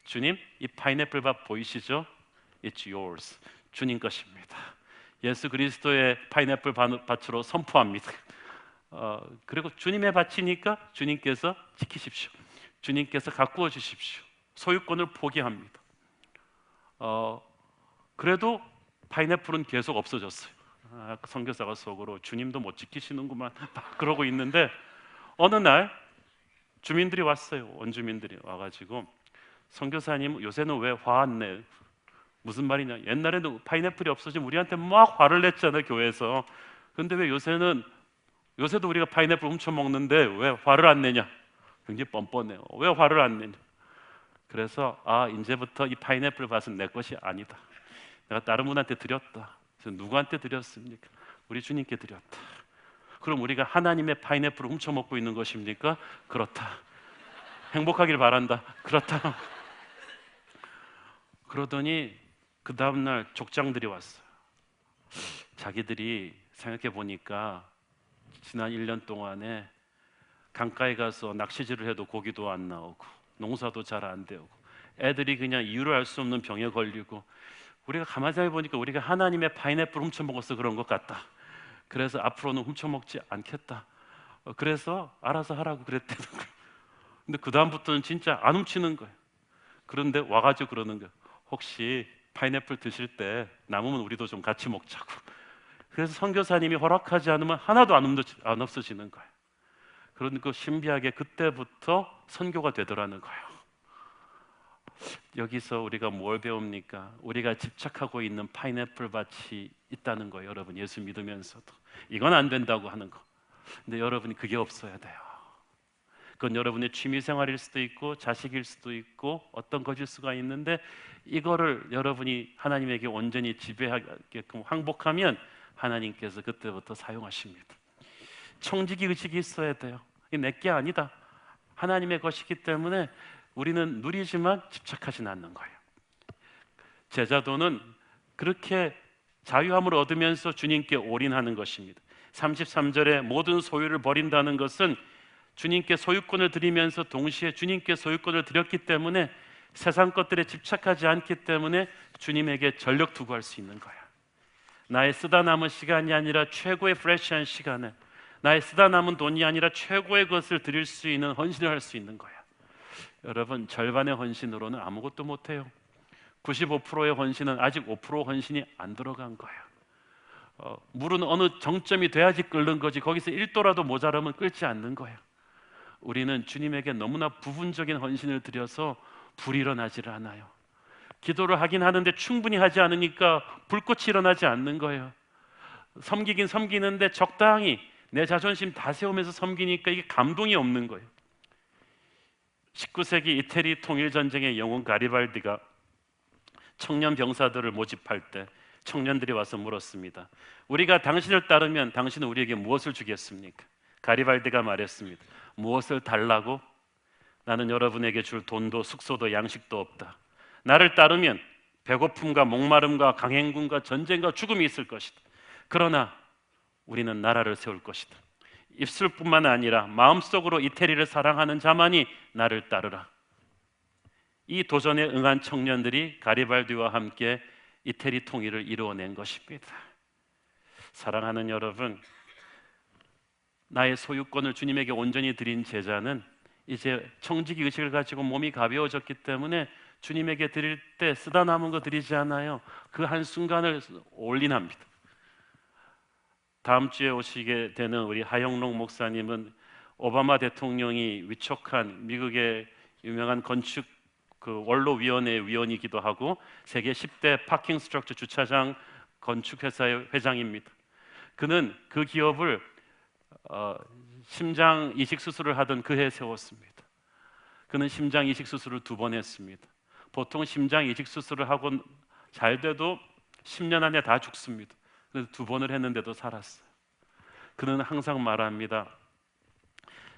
주님, 이 파인애플 밭 보이시죠? It's yours. 주님 것입니다. 예수 그리스도의 파인애플 밭으로 선포합니다. 그리고 주님의 밭이니까 주님께서 지키십시오. 주님께서 가꾸어 주십시오. 소유권을 포기합니다. 그래도 파인애플은 계속 없어졌어요. 선교사가 속으로 주님도 못 지키시는구만 그러고 있는데 어느 날 주민들이 왔어요. 원주민들이 와가지고 선교사님 요새는 왜 화 안 내? 무슨 말이냐? 옛날에는 파인애플이 없어지면 우리한테 막 화를 냈잖아요, 교회에서. 근데 왜 요새도 우리가 파인애플 훔쳐 먹는데 왜 화를 안 내냐? 굉장히 뻔뻔해요. 왜 화를 안 내냐? 그래서 이제부터 이 파인애플 밭은 내 것이 아니다. 내가 다른 분한테 드렸다. 그래서 누구한테 드렸습니까? 우리 주님께 드렸다. 그럼 우리가 하나님의 파인애플을 훔쳐 먹고 있는 것입니까? 그렇다. 행복하길 바란다. 그렇다. 그러더니 그 다음날 족장들이 왔어요. 자기들이 생각해 보니까 지난 1년 동안에 강가에 가서 낚시질을 해도 고기도 안 나오고 농사도 잘 안 되고 애들이 그냥 이유를 알 수 없는 병에 걸리고 우리가 가만히 생각해 보니까 우리가 하나님의 파인애플 훔쳐 먹어서 그런 것 같다. 그래서 앞으로는 훔쳐 먹지 않겠다. 그래서 알아서 하라고 그랬대는 거예요. 근데 그 다음부터는 진짜 안 훔치는 거예요. 그런데 와가지고 그러는 거예요. 혹시 파인애플 드실 때 남으면 우리도 좀 같이 먹자고. 그래서 선교사님이 허락하지 않으면 하나도 안 없어지는 거예요. 그러니까 신비하게 그때부터 선교가 되더라는 거예요. 여기서 우리가 뭘 배웁니까? 우리가 집착하고 있는 파인애플 밭이 있다는 거예요. 여러분, 예수 믿으면서도 이건 안 된다고 하는 거. 근데 여러분이 그게 없어야 돼요. 그건 여러분의 취미생활일 수도 있고 자식일 수도 있고 어떤 것일 수가 있는데 이거를 여러분이 하나님에게 온전히 지배하게끔 항복하면 하나님께서 그때부터 사용하십니다. 청지기 의식이 있어야 돼요. 이게 내게 아니다. 하나님의 것이기 때문에 우리는 누리지만 집착하지는 않는 거예요. 제자도는 그렇게 자유함을 얻으면서 주님께 올인하는 것입니다. 33절에 모든 소유를 버린다는 것은 주님께 소유권을 드리면서 동시에 주님께 소유권을 드렸기 때문에 세상 것들에 집착하지 않기 때문에 주님에게 전력 투구할 수 있는 거야. 나의 쓰다 남은 시간이 아니라 최고의 프레시한 시간을, 나의 쓰다 남은 돈이 아니라 최고의 것을 드릴 수 있는 헌신을 할 수 있는 거야. 여러분, 절반의 헌신으로는 아무것도 못해요. 95%의 헌신은 아직 5% 헌신이 안 들어간 거예요. 물은 어느 정점이 돼야지 끓는 거지 거기서 1도라도 모자라면 끓지 않는 거예요. 우리는 주님에게 너무나 부분적인 헌신을 드려서 불이 일어나지를 않아요. 기도를 하긴 하는데 충분히 하지 않으니까 불꽃이 일어나지 않는 거예요. 섬기긴 섬기는데 적당히 내 자존심 다 세우면서 섬기니까 이게 감동이 없는 거예요. 19세기 이태리 통일전쟁의 영웅 가리발디가 청년 병사들을 모집할 때 청년들이 와서 물었습니다. 우리가 당신을 따르면 당신은 우리에게 무엇을 주겠습니까? 가리발디가 말했습니다. 무엇을 달라고? 나는 여러분에게 줄 돈도 숙소도 양식도 없다. 나를 따르면 배고픔과 목마름과 강행군과 전쟁과 죽음이 있을 것이다. 그러나 우리는 나라를 세울 것이다. 입술뿐만 아니라 마음속으로 이태리를 사랑하는 자만이 나를 따르라. 이 도전에 응한 청년들이 가리발디와 함께 이태리 통일을 이루어낸 것입니다. 사랑하는 여러분, 나의 소유권을 주님에게 온전히 드린 제자는 이제 청지기 의식을 가지고 몸이 가벼워졌기 때문에 주님에게 드릴 때 쓰다 남은 거 드리지 않아요. 그 한순간을 올인합니다. 다음 주에 오시게 되는 우리 하영록 목사님은 오바마 대통령이 위촉한 미국의 유명한 건축 원로위원회 위원이기도 하고 세계 10대 파킹 스트럭처 주차장 건축회사의 회장입니다. 그는 그 기업을 심장 이식 수술을 하던 그해 세웠습니다. 그는 심장 이식 수술을 2번 했습니다. 보통 심장 이식 수술을 하고 잘 돼도 10년 안에 다 죽습니다. 그래서 2번을 했는데도 살았어요. 그는 항상 말합니다.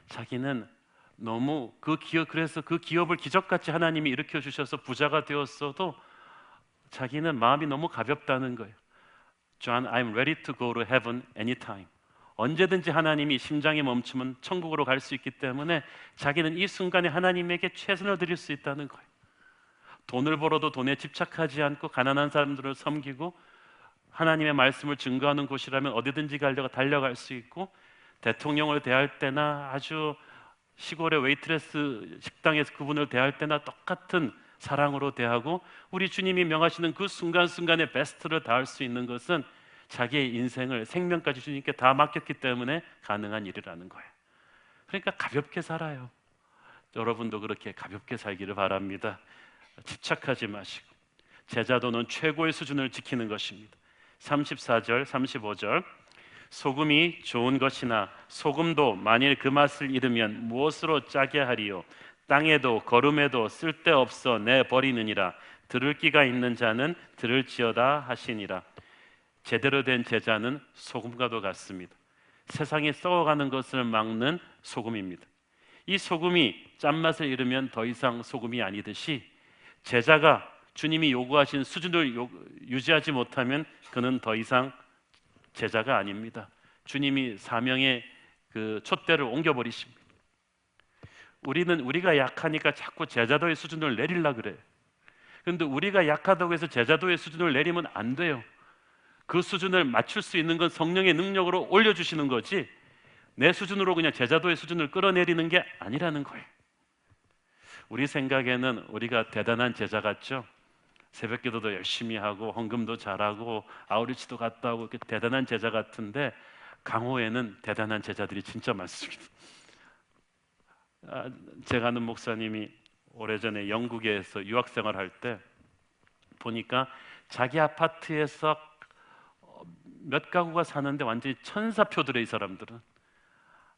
자기는 너무 그래서 그 기업을 기적같이 하나님이 일으켜 주셔서 부자가 되었어도 자기는 마음이 너무 가볍다는 거예요. John, I'm ready to go to heaven anytime. 언제든지 하나님이 심장이 멈추면 천국으로 갈 수 있기 때문에 자기는 이 순간에 하나님에게 최선을 드릴 수 있다는 거예요. 돈을 벌어도 돈에 집착하지 않고 가난한 사람들을 섬기고 하나님의 말씀을 증거하는 곳이라면 어디든지 달려갈 수 있고, 대통령을 대할 때나 아주 시골의 웨이트레스 식당에서 그분을 대할 때나 똑같은 사랑으로 대하고, 우리 주님이 명하시는 그 순간순간에 베스트를 다할 수 있는 것은 자기의 인생을 생명까지 주님께 다 맡겼기 때문에 가능한 일이라는 거예요. 그러니까 가볍게 살아요. 여러분도 그렇게 가볍게 살기를 바랍니다. 집착하지 마시고 제자도는 최고의 수준을 지키는 것입니다. 34절 35절 소금이 좋은 것이나 소금도 만일 그 맛을 잃으면 무엇으로 짜게 하리요? 땅에도 거름에도 쓸데없어 내버리느니라. 들을 귀가 있는 자는 들을지어다 하시니라. 제대로 된 제자는 소금과도 같습니다. 세상에 썩어가는 것을 막는 소금입니다. 이 소금이 짠맛을 잃으면 더 이상 소금이 아니듯이 제자가 주님이 요구하신 수준을 유지하지 못하면 그는 더 이상 제자가 아닙니다. 주님이 사명의 그 촛대를 옮겨버리십니다. 우리가 약하니까 자꾸 제자도의 수준을 내리려고 그래요. 그런데 우리가 약하다고 해서 제자도의 수준을 내리면 안 돼요. 그 수준을 맞출 수 있는 건 성령의 능력으로 올려주시는 거지, 내 수준으로 그냥 제자도의 수준을 끌어내리는 게 아니라는 거예요. 우리 생각에는 우리가 대단한 제자 같죠? 새벽 기도도 열심히 하고 헌금도 잘하고 아우리치도 갔다 오고 이렇게 대단한 제자 같은데, 강호에는 대단한 제자들이 진짜 많습니다. 제가 아는 목사님이 오래전에 영국에서 유학생활 할 때 보니까 자기 아파트에서 몇 가구가 사는데 완전히 천사표들의 이 사람들은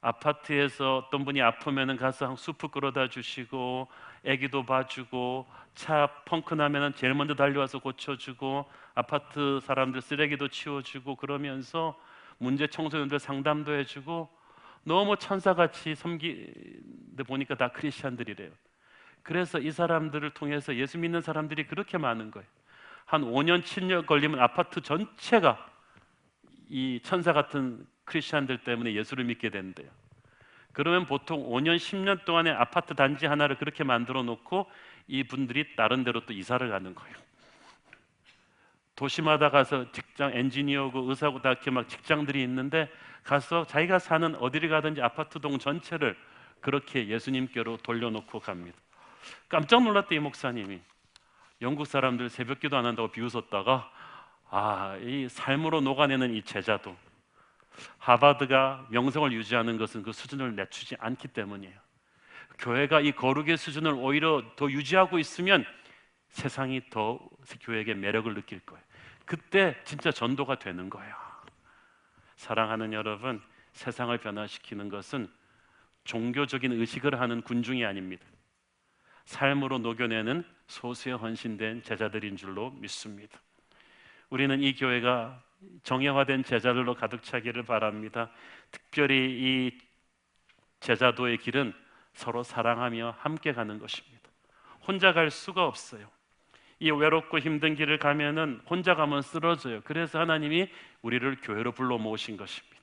아파트에서 어떤 분이 아프면은 가서 수프 끓여다 주시고, 애기도 봐주고, 차 펑크 나면은 제일 먼저 달려와서 고쳐주고, 아파트 사람들 쓰레기도 치워주고, 그러면서 문제 청소년들 상담도 해주고, 너무 천사같이 섬기는데 보니까 다 크리스찬들이래요. 그래서 이 사람들을 통해서 예수 믿는 사람들이 그렇게 많은 거예요. 한 5년 7년 걸리면 아파트 전체가 이 천사 같은 크리스찬들 때문에 예수를 믿게 된대요. 그러면 보통 5년 10년 동안에 아파트 단지 하나를 그렇게 만들어 놓고 이분들이 다른 데로 또 이사를 가는 거예요. 도시마다 가서 직장, 엔지니어고 의사고 다 이렇게 막 직장들이 있는데 가서 자기가 사는 어디를 가든지 아파트 동 전체를 그렇게 예수님께로 돌려놓고 갑니다. 깜짝 놀랐대 이 목사님이. 영국 사람들 새벽기도 안 한다고 비웃었다가 이 삶으로 녹아내는 이 제자도, 하버드가 명성을 유지하는 것은 그 수준을 낮추지 않기 때문이에요. 교회가 이 거룩의 수준을 오히려 더 유지하고 있으면 세상이 더 교회에게 매력을 느낄 거예요. 그때 진짜 전도가 되는 거예요. 사랑하는 여러분, 세상을 변화시키는 것은 종교적인 의식을 하는 군중이 아닙니다. 삶으로 녹여내는 소수의 헌신된 제자들인 줄로 믿습니다. 우리는 이 교회가 정예화된 제자들로 가득 차기를 바랍니다. 특별히 이 제자도의 길은 서로 사랑하며 함께 가는 것입니다. 혼자 갈 수가 없어요. 이 외롭고 힘든 길을 가면은 혼자 가면 쓰러져요. 그래서 하나님이 우리를 교회로 불러 모으신 것입니다.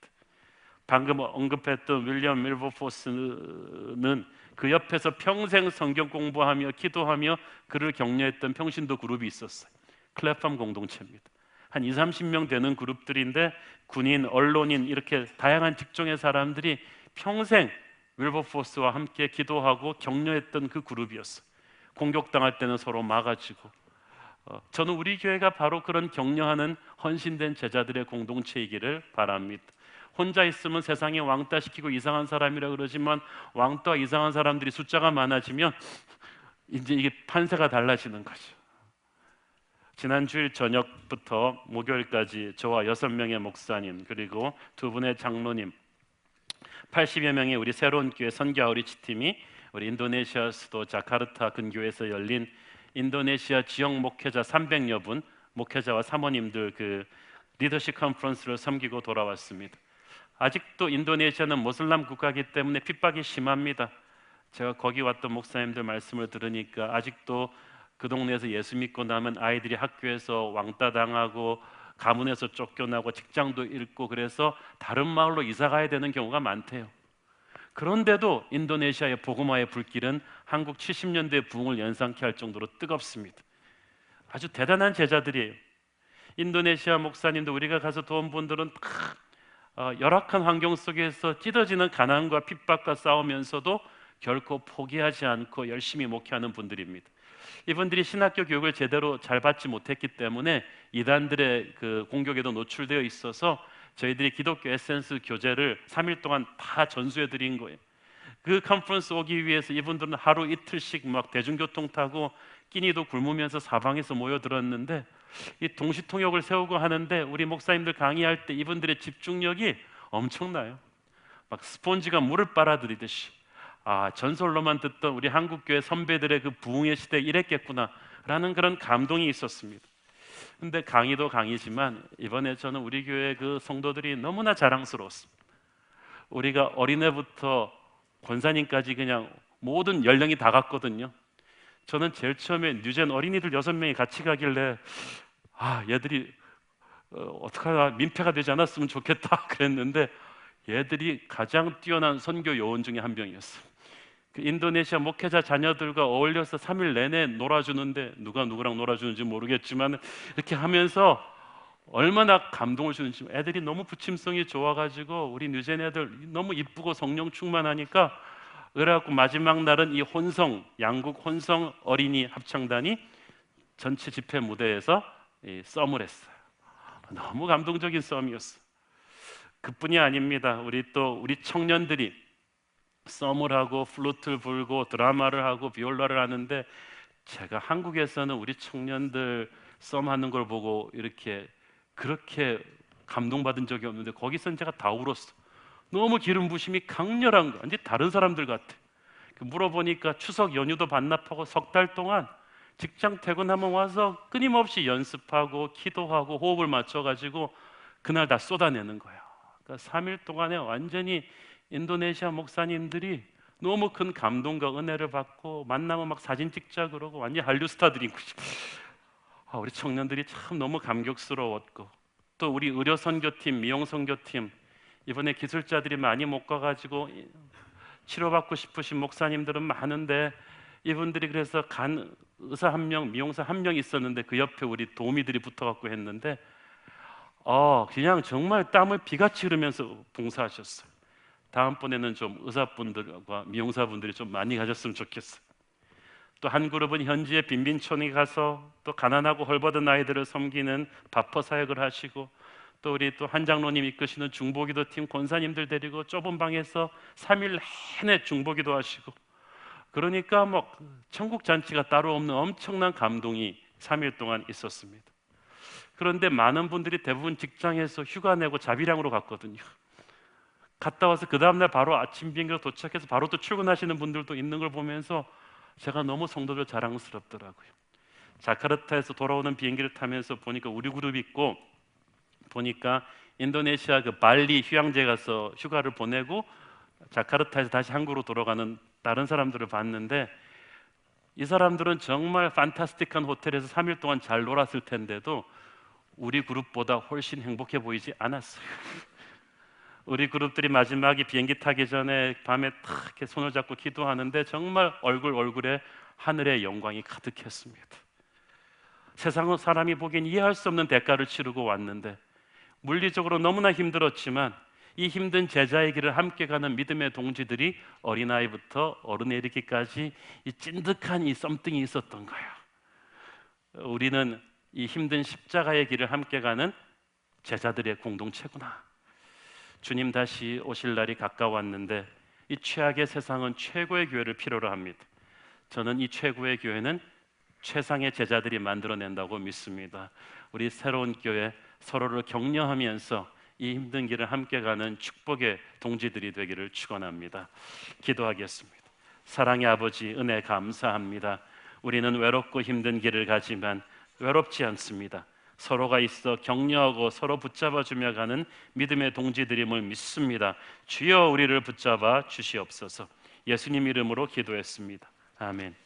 방금 언급했던 윌리엄 밀버포스는 그 옆에서 평생 성경 공부하며 기도하며 그를 격려했던 평신도 그룹이 있었어요. 클래팜 공동체입니다. 한 20-30명 되는 그룹들인데 군인, 언론인 이렇게 다양한 직종의 사람들이 평생 윌버포스와 함께 기도하고 격려했던 그 그룹이었어요. 공격당할 때는 서로 막아주고, 저는 우리 교회가 바로 그런 격려하는 헌신된 제자들의 공동체이기를 바랍니다. 혼자 있으면 세상에 왕따시키고 이상한 사람이라 그러지만 왕따 이상한 사람들이 숫자가 많아지면 이제 이게 판세가 달라지는 거죠. 지난 주일 저녁부터 목요일까지 저와 6명의 목사님 그리고 2분의 장로님 80여 명의 우리 새로운 교회 선교 아우리치 팀이 우리 인도네시아 수도 자카르타 근교에서 열린 인도네시아 지역 목회자 300여 분, 목회자와 사모님들 그 리더십 컨퍼런스를 섬기고 돌아왔습니다. 아직도 인도네시아는 모슬람 국가이기 때문에 핍박이 심합니다. 제가 거기 왔던 목사님들 말씀을 들으니까 아직도 그 동네에서 예수 믿고 나면 아이들이 학교에서 왕따 당하고 가문에서 쫓겨나고 직장도 잃고 그래서 다른 마을로 이사 가야 되는 경우가 많대요. 그런데도 인도네시아의 복음화의 불길은 한국 70년대 부흥을 연상케 할 정도로 뜨겁습니다. 아주 대단한 제자들이에요. 인도네시아 목사님도 우리가 가서 도운 분들은 열악한 환경 속에서 찢어지는 가난과 핍박과 싸우면서도 결코 포기하지 않고 열심히 목회하는 분들입니다. 이분들이 신학교 교육을 제대로 잘 받지 못했기 때문에 이단들의 그 공격에도 노출되어 있어서 저희들이 기독교 에센스 교재를 3일 동안 다 전수해 드린 거예요. 그 컨퍼런스 오기 위해서 이분들은 하루 이틀씩 막 대중교통 타고 끼니도 굶으면서 사방에서 모여들었는데 이 동시통역을 세우고 하는데 우리 목사님들 강의할 때 이분들의 집중력이 엄청나요. 막 스폰지가 물을 빨아들이듯이 전설로만 듣던 우리 한국교회 선배들의 그 부흥의 시대에 이랬겠구나 라는 그런 감동이 있었습니다. 근데 강의도 강의지만 이번에 저는 우리 교회 그 성도들이 너무나 자랑스러웠습니다. 우리가 어린애부터 권사님까지 그냥 모든 연령이 다 갔거든요. 저는 제일 처음에 뉴젠 어린이들 6명이 같이 가길래 얘들이 어떡하나 민폐가 되지 않았으면 좋겠다 그랬는데 얘들이 가장 뛰어난 선교 요원 중에 한 명이었어요. 그 인도네시아 목회자 자녀들과 어울려서 3일 내내 놀아주는데 누가 누구랑 놀아주는지 모르겠지만 이렇게 하면서 얼마나 감동을 주는지 애들이 너무 부침성이 좋아가지고 우리 뉴젠 애들 너무 이쁘고 성령 충만하니까 그래갖고 마지막 날은 이 양국 혼성 어린이 합창단이 전체 집회 무대에서 썸을 했어요. 너무 감동적인 썸이었어요. 그뿐이 아닙니다. 우리 청년들이 썸을 하고 플루트를 불고 드라마를 하고 비올라를 하는데 제가 한국에서는 우리 청년들 썸하는 걸 보고 그렇게 감동받은 적이 없는데 거기서는 제가 다 울었어. 너무 기름 부심이 강렬한 거. 완전 다른 사람들 같아. 물어보니까 추석 연휴도 반납하고 석 달 동안 직장 퇴근하면 와서 끊임없이 연습하고 기도하고 호흡을 맞춰가지고 그날 다 쏟아내는 거야. 그러니까 3일 동안에 완전히 인도네시아 목사님들이 너무 큰 감동과 은혜를 받고 만나면 막 사진 찍자 그러고 완전 한류 스타들인 거지. 우리 청년들이 참 너무 감격스러웠고 또 우리 의료 선교팀, 미용 선교팀 이번에 기술자들이 많이 못 가가지고 치료받고 싶으신 목사님들은 많은데 이분들이 그래서 간 의사 1명, 미용사 1명 있었는데 그 옆에 우리 도우미들이 붙어갖고 했는데 그냥 정말 땀을 비같이 흐르면서 봉사하셨어요. 다음번에는 좀 의사분들과 미용사분들이 좀 많이 가셨으면 좋겠어요. 또 한 그룹은 현지의 빈민촌에 가서 또 가난하고 헐벗은 아이들을 섬기는 바퍼 사역을 하시고 또 우리 또 한 장로님 이끄시는 중보기도 팀 권사님들 데리고 좁은 방에서 3일 내내 중보기도 하시고 그러니까 천국 잔치가 따로 없는 엄청난 감동이 3일 동안 있었습니다. 그런데 많은 분들이 대부분 직장에서 휴가 내고 자비량으로 갔거든요. 갔다 와서 그 다음날 바로 아침 비행기로 도착해서 바로 또 출근하시는 분들도 있는 걸 보면서 제가 너무 성도들 자랑스럽더라고요. 자카르타에서 돌아오는 비행기를 타면서 보니까 우리 그룹 있고 보니까 인도네시아 그 발리 휴양지에 가서 휴가를 보내고 자카르타에서 다시 한국으로 돌아가는 다른 사람들을 봤는데 이 사람들은 정말 판타스틱한 호텔에서 3일 동안 잘 놀았을 텐데도 우리 그룹보다 훨씬 행복해 보이지 않았어요. 우리 그룹들이 마지막에 비행기 타기 전에 밤에 탁 이렇게 손을 잡고 기도하는데 정말 얼굴에 하늘의 영광이 가득했습니다. 세상은 사람이 보기엔 이해할 수 없는 대가를 치르고 왔는데 물리적으로 너무나 힘들었지만 이 힘든 제자의 길을 함께 가는 믿음의 동지들이 어린아이부터 어른에 이르기까지 이 찐득한 이 썸띵이 있었던 거예요. 우리는 이 힘든 십자가의 길을 함께 가는 제자들의 공동체구나. 주님 다시 오실 날이 가까웠는데 이 최악의 세상은 최고의 교회를 필요로 합니다. 저는 이 최고의 교회는 최상의 제자들이 만들어낸다고 믿습니다. 우리 새로운 교회 서로를 격려하면서 이 힘든 길을 함께 가는 축복의 동지들이 되기를 축원합니다. 기도하겠습니다. 사랑의 아버지, 은혜 감사합니다. 우리는 외롭고 힘든 길을 가지만 외롭지 않습니다. 서로가 있어 격려하고 서로 붙잡아주며 가는 믿음의 동지들임을 믿습니다. 주여 우리를 붙잡아 주시옵소서. 예수님 이름으로 기도했습니다. 아멘.